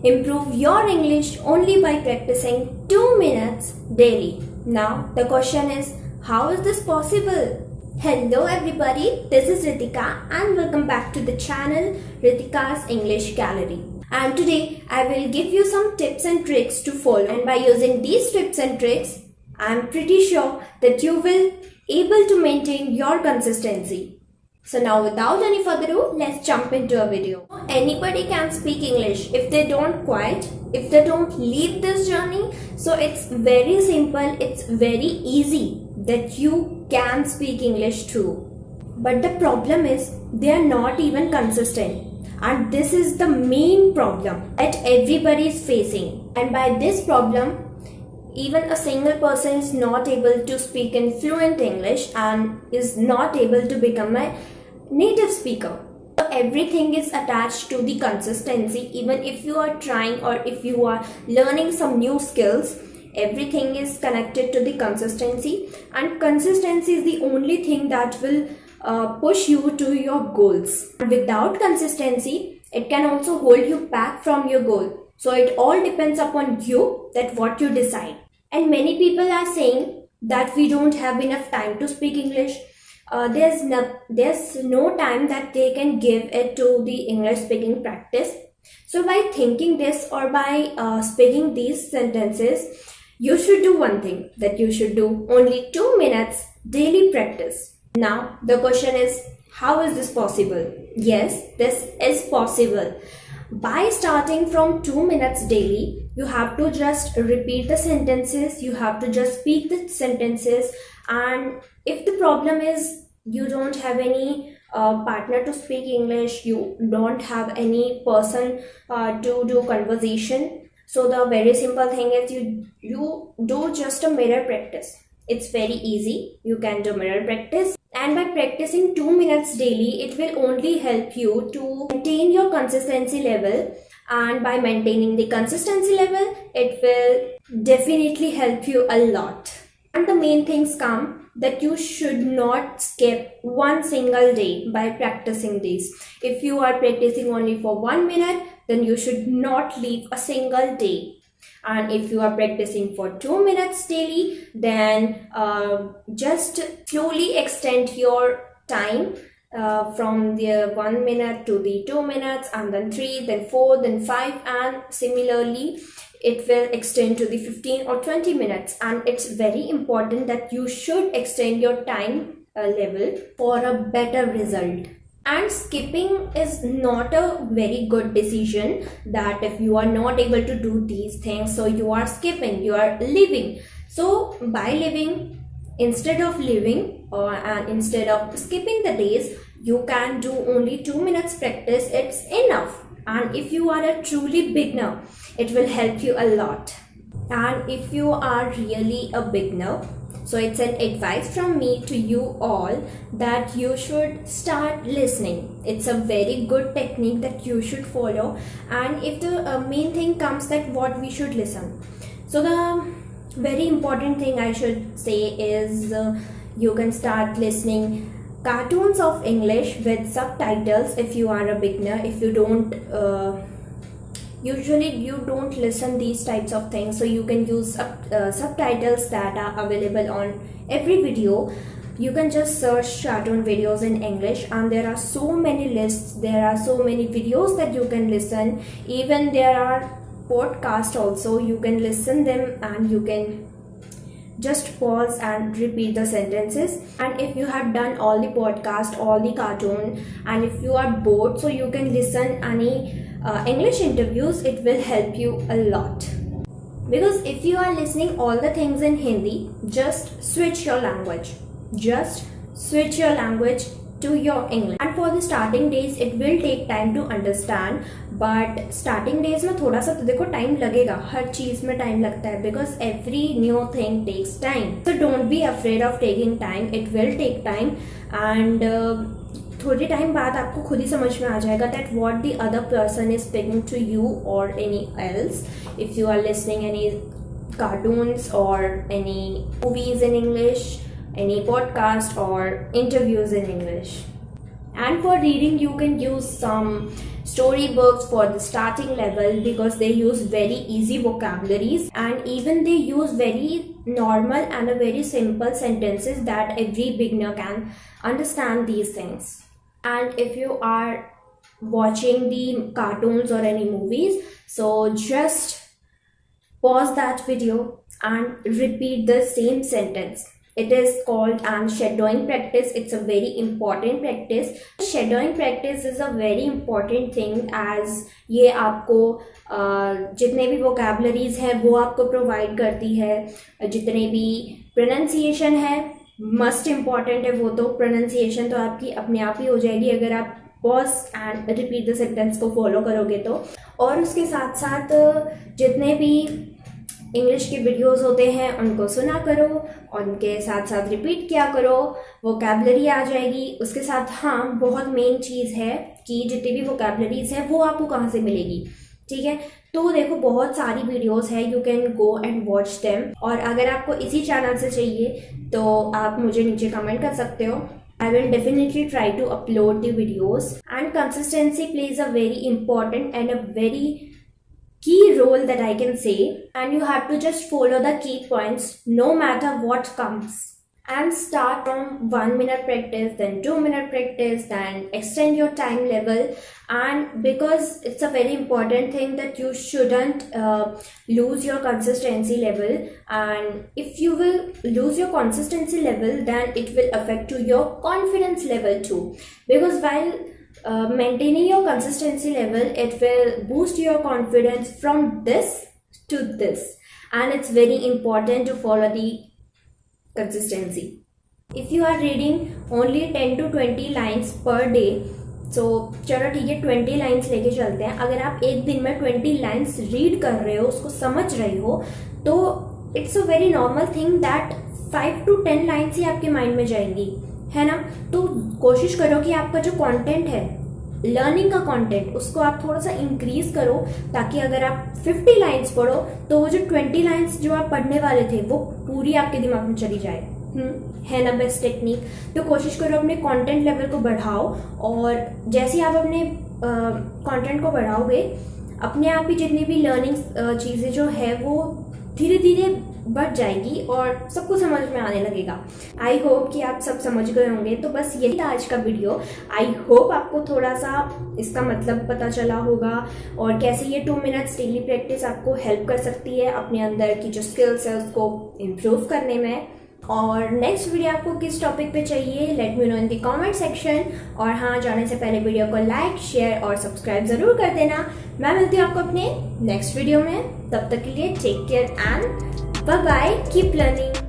Improve your English only by practicing 2 minutes daily. Now, the question is, how is this possible? Hello everybody, this is Ritika and welcome back to the channel Ritika's English Gallery. And today I will give you some tips and tricks to follow, and by using these tips and tricks, I am pretty sure that you will able to maintain your consistency. So now without any further ado, let's jump into a video. Anybody can speak English if they don't quit, if they don't leave this journey. So it's very simple, it's very easy that you can speak English too. But the problem is they are not even consistent. And this is the main problem that everybody is facing. And by this problem, even a single person is not able to speak in fluent English and is not able to become a native speaker. So everything is attached to the consistency. Even if you are trying or if you are learning some new skills, everything is connected to the consistency, and consistency is the only thing that will push you to your goals. Without consistency, it can also hold you back from your goal. So it all depends upon you, that what you decide. And many people are saying that we don't have enough time to speak English. There's no time that they can give it to the English speaking practice. So by thinking this or by speaking these sentences, you should do one thing, that you should do only 2 minutes daily practice. Now the question is, how is this possible? Yes, this is possible. By starting from 2 minutes daily, you have to just repeat the sentences, you have to just speak the sentences. And if the problem is you don't have any partner to speak English, you don't have any person to do conversation, so the very simple thing is you do just a mirror practice. It's very easy. You can do mirror practice, and by practicing 2 minutes daily, it will only help you to maintain your consistency level. And by maintaining the consistency level, it will definitely help you a lot. And the main things come that you should not skip one single day by practicing these. If you are practicing only for 1 minute, then you should not leave a single day. And if you are practicing for 2 minutes daily, then just slowly extend your time from the 1 minute to the 2 minutes, and then 3, then 4, then 5, and similarly it will extend to the 15 or 20 minutes. And it's very important that you should extend your time level for a better result. And skipping is not a very good decision, that if you are not able to do these things, so you are skipping, you are leaving. So by leaving, instead of leaving and instead of skipping the days, you can do only 2 minutes practice. It's enough. And if you are a truly beginner, it will help you a lot. And if you are really a beginner, so it's an advice from me to you all that you should start listening. It's a very good technique that you should follow. And if the main thing comes that what we should listen, so the very important thing I should say is you can start listening cartoons of English with subtitles if you are a beginner. If you don't usually you don't listen these types of things, so you can use subtitles that are available on every video. You can just search cartoon videos in English, and there are so many lists, there are so many videos that you can listen. Even there are podcasts also, you can listen them and you can just pause and repeat the sentences. And if you have done all the podcast, all the cartoon, and if you are bored, so you can listen any English interviews. It will help you a lot, because if you are listening all the things in Hindi, just switch your language, to your English. And for the starting days, it will take time to understand, but starting days में थोड़ा सा तो देखो time लगेगा, हर चीज में time लगता है, because every new thing takes time. So don't be afraid of taking time. It will take time, and थोड़ी टाइम बाद आपको खुद ही समझ में आ जाएगा that what the other person is speaking to you or any else. If you are listening any cartoons or any movies in English, any podcast or interviews in English. And for reading, you can use some storybooks for the starting level because they use very easy vocabularies, and even they use very normal and a very simple sentences that every beginner can understand these things. And if you are watching the cartoons or any movies, so just pause that video and repeat the same sentence. It is called shadowing practice. It's a very important practice. Shadowing practice is a very important thing as ये आपको जितने भी vocabularies है वो आपको provide करती है, जितने भी pronunciation है must important है, वो तो pronunciation तो आपकी अपने आप ही हो जाएगी अगर आप pause and repeat the sentence को follow करोगे तो। और उसके साथ साथ जितने भी इंग्लिश के वीडियोस होते हैं उनको सुना करो, उनके साथ साथ रिपीट किया करो, वोकैबलरी आ जाएगी। उसके साथ हाँ, बहुत मेन चीज़ है कि जितनी भी वोकैबलरीज है वो आपको कहाँ से मिलेगी, ठीक है। तो देखो बहुत सारी वीडियोस है, you can go and watch them. और अगर आपको इसी चैनल से चाहिए तो आप मुझे नीचे कमेंट कर सकते हो। I will definitely try to upload the videos. And consistency plays a very important and a very key role that I can say, and you have to just follow the key points no matter what comes, and start from 1 minute practice, then 2 minute practice, then extend your time level. And because it's a very important thing that you shouldn't lose your consistency level, and if you will lose your consistency level then it will affect to your confidence level too, because while maintaining your consistency level, it will boost your confidence from this to this, and it's very important to follow the consistency. If you are reading only 10 to 20 lines per day, so चलो ठीक है 20 lines लेके चलते हैं। अगर आप एक दिन में 20 लाइन्स रीड कर रहे हो, उसको समझ रहे हो, तो it's a very normal thing that 5 to 10 lines ही आपके माइंड में जाएंगी, है ना। तो कोशिश करो कि आपका जो कंटेंट है, लर्निंग का कंटेंट, उसको आप थोड़ा सा इंक्रीज करो, ताकि अगर आप 50 लाइन्स पढ़ो तो वो जो 20 लाइन्स जो आप पढ़ने वाले थे वो पूरी आपके दिमाग में चली जाए, है ना बेस्ट टेक्निक। तो कोशिश करो अपने कंटेंट लेवल को बढ़ाओ, और जैसे आप अपने कंटेंट को बढ़ाओगे, अपने आप ही जितनी भी लर्निंग चीज़ें जो है वो धीरे धीरे बढ़ जाएगी और सबको समझ में आने लगेगा। आई होप कि आप सब समझ गए होंगे। तो बस यही था आज का वीडियो। आई होप आपको थोड़ा सा इसका मतलब पता चला होगा, और कैसे ये 2 मिनट्स डेली प्रैक्टिस आपको हेल्प कर सकती है अपने अंदर की जो स्किल्स है उसको इम्प्रूव करने में। और नेक्स्ट वीडियो आपको किस टॉपिक पे चाहिए, let me know in the comment section. और हाँ, जाने से पहले वीडियो को लाइक, शेयर और सब्सक्राइब ज़रूर कर देना। मैं मिलती हूँ आपको अपने नेक्स्ट वीडियो में। तब तक के लिए take care and bye bye, keep learning.